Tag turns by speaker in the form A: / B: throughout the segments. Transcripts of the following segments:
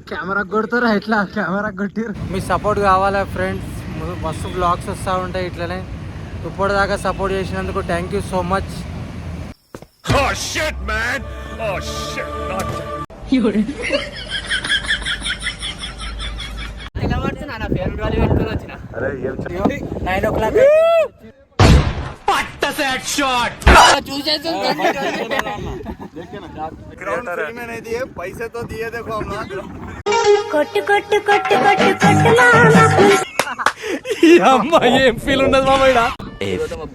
A: Camera కొడతారా ఇట్లా camera కొట్టిరు. మీ support కావాలా ఫ్రెండ్స్, మస్తు బ్లాగ్స్ వస్తూ ఉంటాయి ఇట్లనే. ఇప్పటిదాకా సపోర్ట్ చేసినందుకు థ్యాంక్ యూ సో మచ్.
B: पैसे तो दिए देखो हम लोग.
A: ఏం ఫీల్ ఉండదు మామ ఇక్కడ.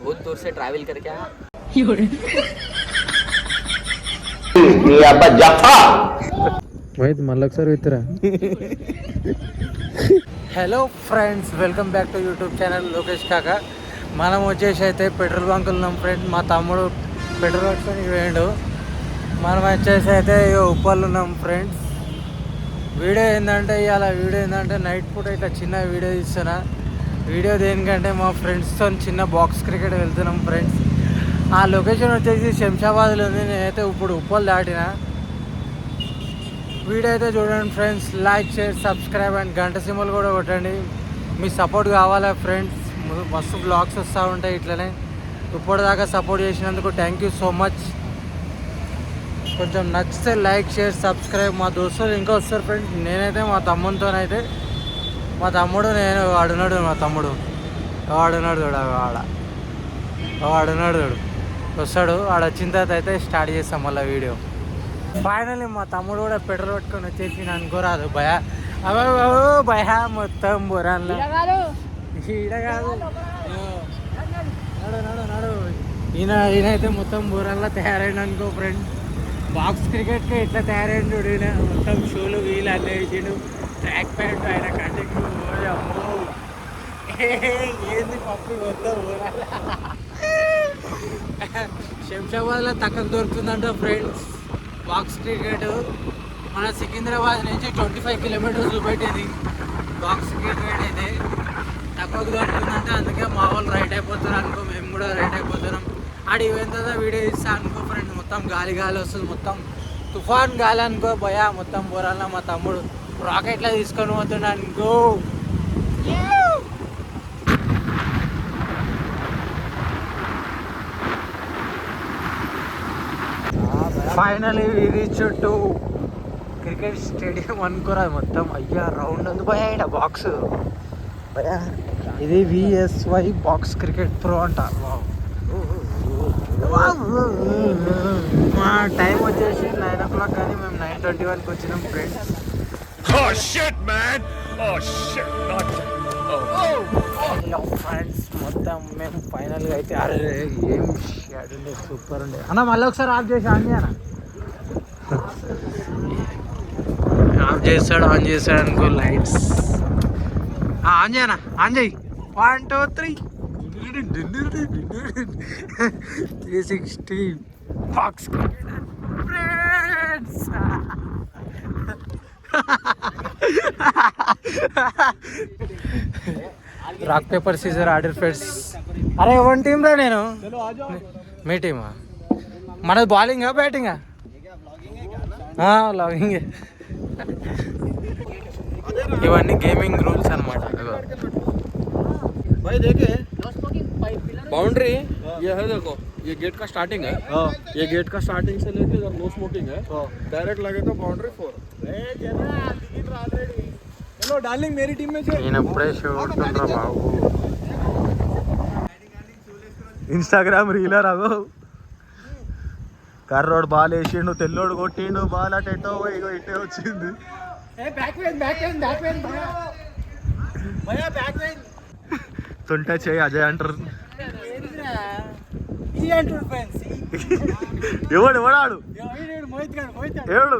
C: बहुत दूर से ट्रैवल करके आया.
A: మళ్ళీ ఒకసారి విత్తరా. Hello friends, welcome back to YouTube channel Lokesh Kaka. మనం వచ్చేసి అయితే పెట్రోల్ బంకులు ఉన్నాం ఫ్రెండ్. మా తమ్ముడు పెట్రోల్ పట్టుకొని వేయండు. మనం వచ్చేసి అయితే ఉప్పల్ ఉన్నాం ఫ్రెండ్స్. వీడియో ఏంటంటే నైట్ పూట ఇట్లా చిన్న వీడియో తీస్తున్నా. వీడియో దేనికంటే మా ఫ్రెండ్స్తో చిన్న బాక్స్ క్రికెట్ వెళ్తున్నాం ఫ్రెండ్స్. ఆ లొకేషన్ వచ్చేసి శంషాబాద్లో ఉంది. నేనైతే ఇప్పుడు ఉప్పల్ దాటిన. వీడియో అయితే చూడండి friends. Like, share, subscribe and గంట సింబల్ కూడా కొట్టండి. మీ సపోర్ట్ కావాలా ఫ్రెండ్స్, మస్తు బ్లాగ్స్ వస్తూ ఉంటాయి ఇట్లనే. ఇప్పటిదాకా సపోర్ట్ చేసినందుకు థ్యాంక్ యూ సో మచ్. కొంచెం నచ్చితే లైక్, షేర్, సబ్స్క్రైబ్. మా దోస్తులు ఇంకా వస్తారు ఫ్రెండ్స్. నేనైతే మా తమ్ముడితోనైతే, మా తమ్ముడు నేను వాడున్నాడు, మా తమ్ముడు వాడున్నాడు చూడు, వాడున్నాడు చూడు వస్తాడు. వాడు వచ్చిన తర్వాత అయితే స్టార్ట్ చేస్తాం మళ్ళీ వీడియో. ఫైనల్లీ మా తమ్ముడు కూడా పెట్రోల్ పట్టుకొని వచ్చేసి అనుకోరాదు భయ భయ మొత్తం బొరాన్లో ఈడ కాదు. నడు ఈయనైతే మొత్తం బొరాన్లో తయారైంది అనుకో ఫ్రెండ్. బాక్స్ క్రికెట్కి ఎట్లా తయారైంది చూడు. ఈయన మొత్తం షూలు వీలు అన్నీ వేసిండు. ట్రాక్ ప్యాంట్ ఆయన కంటికి. అమ్మో ఏంది పప్పు మొత్తం బొరాల. శంషాబాద్లో తక్కువ దొరుకుతుందంట ఫ్రెండ్స్ బాక్స్ క్రికెట్. మన సికింద్రాబాద్ నుంచి 25 కిలోమీటర్స్ చూపెట్టేది బాక్స్ క్రికెట్ అయితే. తక్కువకు దొరుకుతుందంటే అందుకే మా వాళ్ళు రైట్ అయిపోతున్నారు అనుకో, మేము కూడా రైట్ అయిపోతున్నాం. ఆడికి పోయిన తర్వాత వీడియో ఇస్తా అనుకో ఫ్రెండ్స్. మొత్తం గాలి వస్తుంది, మొత్తం తుఫాన్ గాలి అనుకో భయ. మొత్తం బోరాల్లో మా తమ్ముడు రాకెట్లో తీసుకొని పోతున్నా అనుకో. Finally reach to cricket stadium అనుకోరా. మొత్తం అయ్యా రౌండ్ ఉంది భయ ఇక్కడ బాక్స్ భయ. ఇది VSY బాక్స్ క్రికెట్ ప్రో అంట. మా టైం వచ్చేసి 9 o'clock కానీ మేము 9:21కి వచ్చినాం ఫ్రెండ్స్. ఫ్రెండ్స్ మొత్తం మేము ఫైనల్గా అయితే ఏం షెడ్యూల్ సూపర్ ఉండే అన్న. మళ్ళీ ఒకసారి ఆఫ్ చేసి ఆన్ చేయనా. ఆఫ్ ఆన్ చేస్తాడు అనుకో లైట్స్. ఆన్ చేయనా, ఆన్ చేయి. 1 2 3 360 box friends. Rock paper scissor order friends. అరే వన్ టీమ్ రా. నేను మీ టీమా? మనది బౌలింగా బ్యాటింగా? లాగింగే. ఇవన్నీ గేమింగ్ రూల్స్ అనమాట.
B: बाउंड्री ये है, देखो ये गेट का स्टार्टिंग है. ये गेट का स्टार्टिंग से लेके जब नो स्मोकिंग है डायरेक्ट लगे तो बाउंड्री 4. चलो डार्लिंग मेरी टीम में
A: నేనప్పుడే చూడుతుండ్రా బాబు. ఇన్స్టాగ్రామ్ రీలర్ అగో. కర్రోడు బాల్ వేసిండు, తెల్లోడు కొట్టిండు. బాల్ అటు ఎటో ఇగో ఇటే వచ్చింది. తుంట చేయి అజయ్ అంటారు. ఎవడు ఎవడాడు ఎవడు?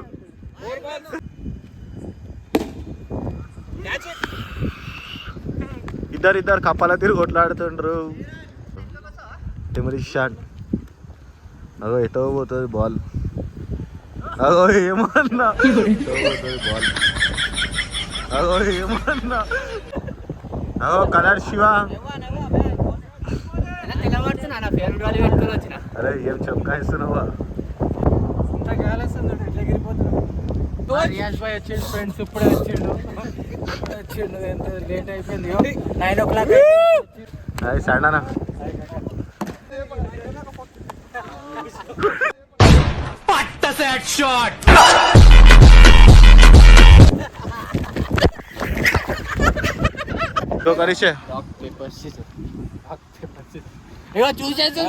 A: ఇద్దరు కప్పల తిరిగి కొట్లాడుతుండ్రు. టిమరిష్ షాట్. అగో ఎటో పోతుంది బాల్. అగో ఏమన్నా పోతుంది బాల్. అగో ఏమన్నా. అగో కలర్ శివ. అరే ఏం చమకాయిస్తున్నావా? రియాజ్ భాయ్ వచ్చిండు ఫ్రెండ్స్, ఇప్పుడే వచ్చిండు. ఎంత లేట్ అయిపోయింది, 9 o'clock.
D: అది సండనా तो करीशे
A: ఇగో చూసేసి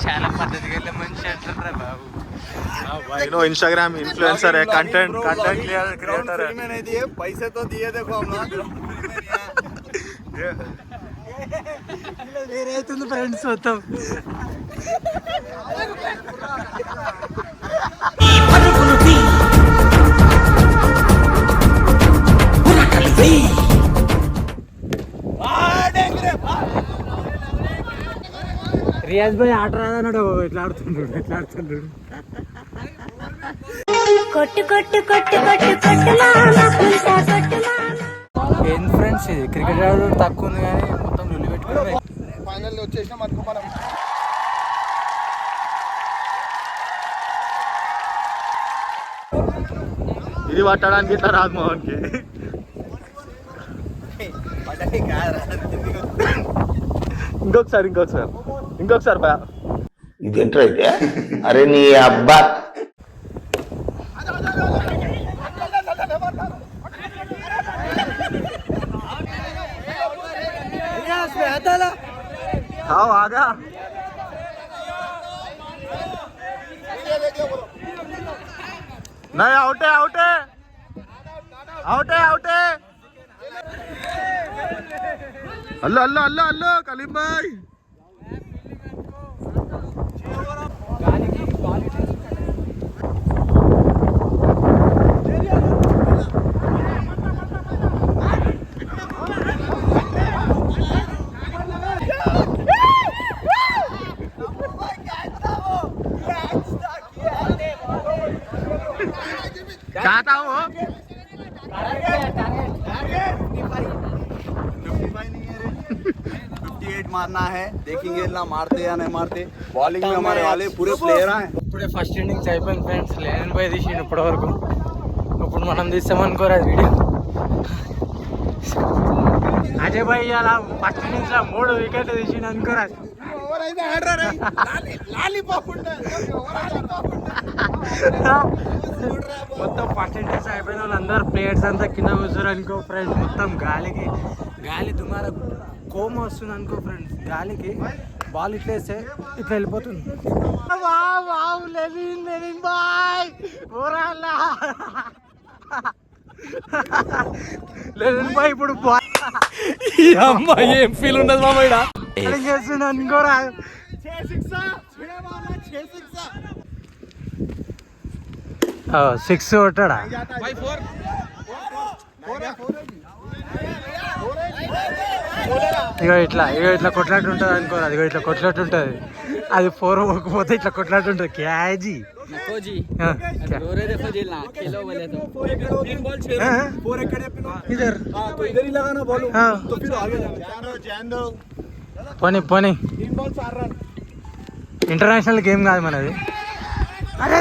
A: చాలా పద్ధతిగా వెళ్ళే మనిషి అంటారా బాబు.
D: भाई नो इंस्टाग्राम इन्फ्लुएंसर है, कंटेंट क्रिएटर है.
B: नहीं दिए, पैसे तो दिए देखो हम लोग.
A: వేరే అవుతుంది ఫ్రెండ్స్ మొత్తం. రియాజ్ భాయ్ ఆట రాదన్నాడు, ఎట్లా ఆడుతున్నాడు.
E: కొట్టు కొట్టు కొట్టు కొట్టు కొట్టు మామ కుంట కొట్టు మామ.
A: ఏం ఫ్రెండ్స్ ఇది, క్రికెట్ ఆడు తక్కువ ఉంది కానీ మొత్తం రుల్లి పెట్టుకుని
B: ఫైనల్ వచ్చేసినాం అనుకో మనం.
D: ఇది పట్టడానికి ఇట్లా రాదు మోహన్కి. ఇంకొకసారి భయ
F: ఇదేంట్రా అయితే? అరే నీ అబ్బా
D: हाँ आ गया. नहीं आउट है. अल्लाह कलीम भाई. चाहता हूँ
B: मारना है, देखेंगे ना मारते या नहीं मारते. बॉलिंग में हमारे वाले पूरे प्लेयर हैं.
A: ఇప్పుడే ఫస్ట్ ఇన్నింగ్స్ అయిపోయింది ఫ్రెండ్స్. లెనిన్ భాయ్ తీసిండు ఇప్పటి వరకు. ఇప్పుడు మనం తీస్తామనుకోరా వీడియో. అజయ్ భాయ్ అలా ఫస్ట్ ఇన్నింగ్స్ లో 3 వికెట్లు తీసిండు అనుకోరా. మొత్తం ఫస్ట్ ఇన్నింగ్స్ అయిపోయిన వాళ్ళందరూ ప్లేయర్స్ అంతా కింద కూర్చోరు అనుకో ఫ్రెండ్స్. మొత్తం గాలి దుమార కోమ వస్తుంది అనుకో ఫ్రెండ్స్. గాలికి బాల్ ఇట్లా వేస్తే ఇట్లా వెళ్ళిపోతుంది. లెనిన్ బాయ్ లెనిన్ బాయ్ ఇప్పుడు అమ్మాయి ఏం ఫీల్ ఉండదు మామయ్య చేస్తున్నా అనుకోరా. 6 కొట్టాడా. ఇగో ఇట్లా కొట్లాట ఉంటుంది అనుకోరా. అదిగో ఇట్లా కొట్లాట ఉంటుంది. అది 4 పోతే ఇట్లా కొట్లాట ఉంటుంది. క్యాజీ పోనీ ఇంటర్నేషనల్ గేమ్ కాదు మనది. అరే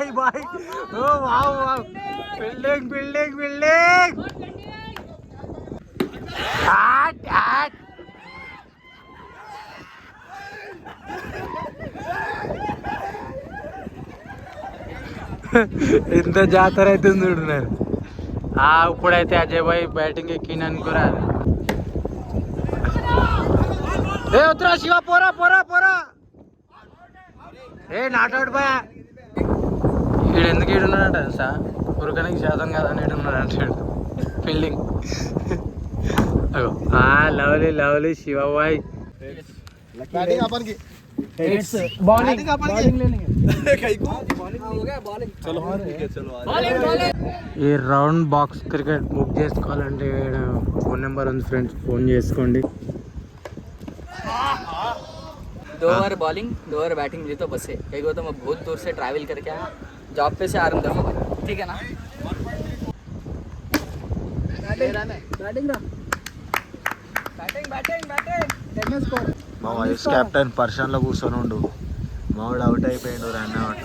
A: బాయ్. ఓ వావ్ బిల్డింగ్. ఎంత జాతర అవుతుంది చూడున్నారు. ఇప్పుడైతే అజయ్ భాయ్ బ్యాటింగ్ ఎక్కిన అనుకోరా. ఏ ఉత్తరా శివ పోరా. ఏ నాట్అవుట్ బాయ్. వీడు ఎందుకు ఈడున్నాడంట సార్, ఉరకనికి శాతం కాదని ఈడున్నాడంట ఫీల్డింగ్. లవ్లీ శివబాయ్. ఈ రౌండ్ బాక్స్ క్రికెట్ బుక్ చేసుకోవాలంటే ఫోన్ నెంబర్ ఉంది ఫ్రెండ్స్, ఫోన్ చేసుకోండి.
C: 2 ओवर बॉलिंग 2 ओवर बैटिंग मिली तो बस है। एक बार तो मैं बहुत दूर से ट्रैवल करके आया, जॉब पे से आ रहा हूँ देखो ठीक है ना
D: మా వైస్ కెప్టెన్ పర్షన్ లో కూర్చొని ఉండు మావాడు అవుట్ అయిపోయిండు రన్ అవుట్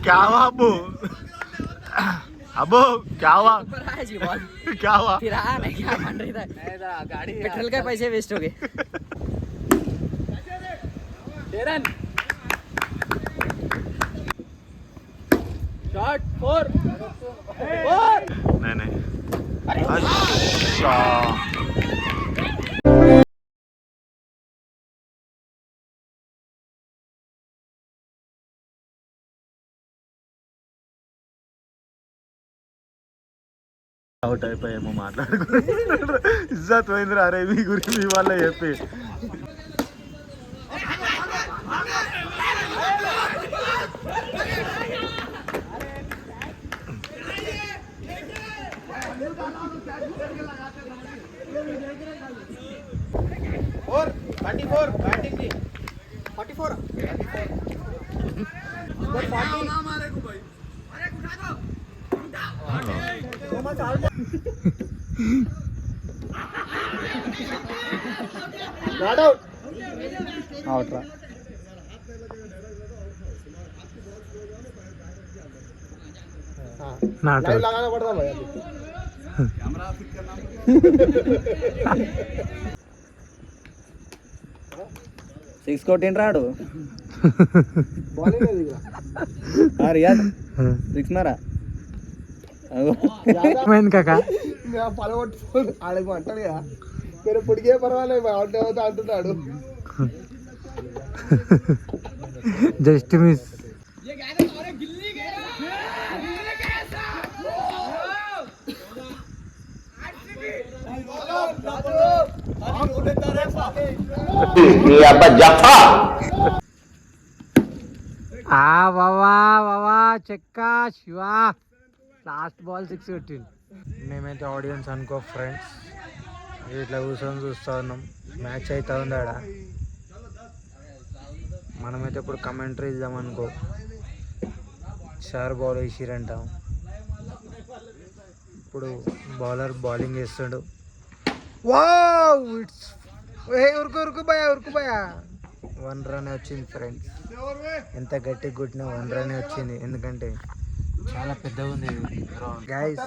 D: क्या हुआ अबू अबू क्या हुआ
C: जी बॉल
D: क्या हुआ
C: फिर आया नहीं क्या बन रही था गाड़ी पेट्रोल के पैसे वेस्ट हो गए
B: शॉट 4
D: नहीं नहीं अच्छा అవుట్ అయిపోయేమో మాట్లాడుకుంటున్నారు ఇజ్జత్ పోయింది అరే మీ గురించి మీ వాళ్ళ చెప్పి
A: అవుట్ రా నాట్
C: సిక్స్ కొట్టిండ్రు రాడు రియాజ్ సిక్స్ మారా
A: ఏమైంది కాకా
G: వాళ్ళకి అంటాడు కదా మీరు పొడిగే పర్వాలేదు అవుట్ అవుతా అంటున్నాడు
A: జస్ట్ మిస్
F: నీ అబ్బా జఫా
A: వావా చెక్కా శివ లాస్ట్ బాల్ 6 కొట్టింది మేమైతే ఆడియన్స్ అనుకో ఫ్రెండ్స్ ఇట్లా కూర్చొని చూస్తూ ఉన్నాం మ్యాచ్ అవుతా ఉంది ఆడ మనమైతే ఇప్పుడు కమెంటరీ ఇద్దాం అనుకో సార్ బాల్ వేసిరంట ఇప్పుడు బౌలర్ బౌలింగ్ వేస్తాడు వావ్ ఇట్స్ ఉరుకు భయ 1 రన్ వచ్చింది ఫ్రెండ్స్ ఎంత గట్టిగా కొట్టినా 1 రన్ వచ్చింది ఎందుకంటే చాలా పెద్దగా ఉంది గైస్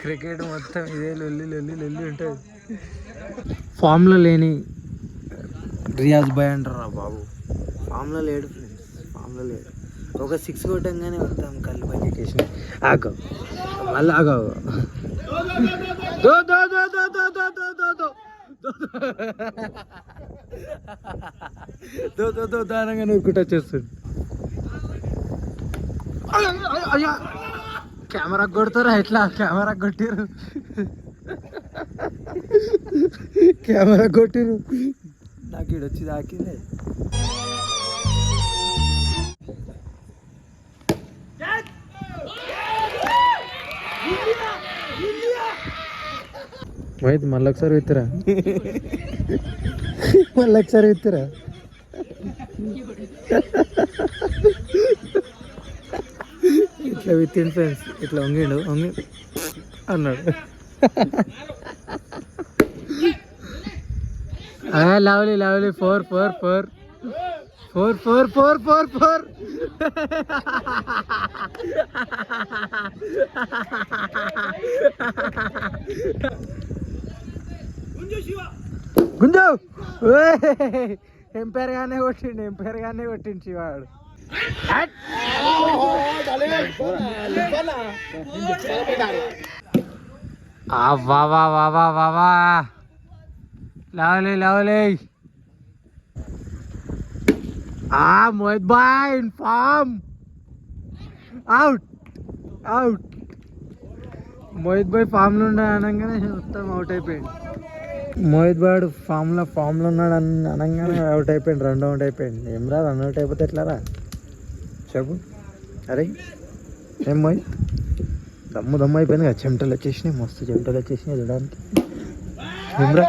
A: క్రికెట్ మొత్తం ఇదే లొల్లి ఉంటుంది ఫామ్లో లేని రియాజ్ బాయ్ అంటారా బాబు ఫామ్లో లేడు ఫ్రెండ్స్ ఫామ్లో లేడు ఒక 6 కొట్టంగానే మొత్తం కళ్ళు పని ఎక్కేసిన ఆగో మళ్ళీ ఆగో దానంగా నూరుకుంటూ వచ్చేస్తుంది అయ్యా కెమెరా కొడతారా ఎట్లా కెమెరా కొట్టిరు నాకు ఈడొచ్చి తాకిందే వైద్య మళ్ళొకసారి విత్తురా విత్తురా ఇట్లా విత్తిండు ఫ్రెండ్స్ ఇట్లా వంగి అన్నాడు లవ్లీ 4 గుంజు ఎంపైర్ గానే కొట్టిండు శివాడు వావా లవ్లీ మోహిత్ బాయ్ ఇన్ ఫామ్ అవుట్ మోహిత్ బాయ్ ఫామ్లో ఉన్నాడు అనగానే మొత్తం అవుట్ అయిపోయింది మోహిత్ బాయ్ ఫామ్లో ఉన్నాడు అనగానే అవుట్ అయిపోయింది 2 అవుట్ అయిపోయింది ఏం రా 2 అవుట్ అయిపోతే ఎట్లా రా చెప్పు అరే ఏం పోయి దమ్ము అయిపోయింది కదా, చెమటలు వచ్చేసినాయి, మస్తు చెమటలు వచ్చేసినాయి చూడడానికి. ఏమ్రా?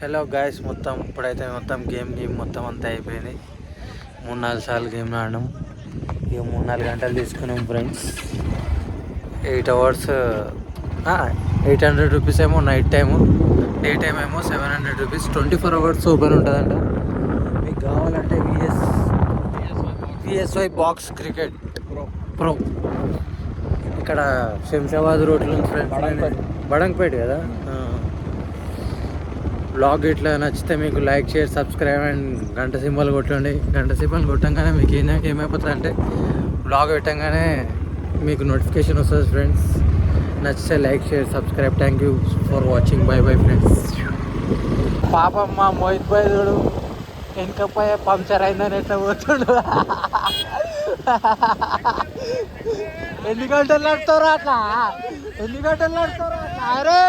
A: హలో గాయస్, మొత్తం ఇప్పుడైతే మొత్తం గేమ్ మొత్తం అంతా అయిపోయింది. 3-4 సార్లు గేమ్ ఆడినాం. ఇక 3-4 గంటలు తీసుకున్నాం ఫ్రెండ్స్. 8 అవర్స్ 800 రూపీస్ ఏమో నైట్ టైము, డే టైం ఏమో 700 రూపీస్. 24 అవర్స్ ఓపెన్ ఉంటుందంట. మీకు కావాలంటే VSY బాక్స్ క్రికెట్ ప్రో ఇక్కడ శంషాబాద్ రోడ్లో ఫ్రెండ్స్, బడంగపేట కదా. బ్లాగ్ ఇట్లా నచ్చితే మీకు లైక్, షేర్, సబ్స్క్రైబ్ అండ్ గంట సింబల్ కొట్టండి. గంట సింబల్ కొట్టంగానే మీకు ఏమైపోతుంది అంటే బ్లాగ్ పెట్టంగానే మీకు నోటిఫికేషన్ వస్తుంది ఫ్రెండ్స్. నచ్చితే like, share, subscribe. Thank you for watching. By bye friends. పాపం మా మోహిత్ భాయ్ చూడు వెనకపోయే పంక్చర్ అయిందని ఎట్లా పోతుండు. ఎన్ని గంటలు నడుస్తారా అట్లా, ఎన్ని గంటలు నడుస్తారా అట్లా? అరే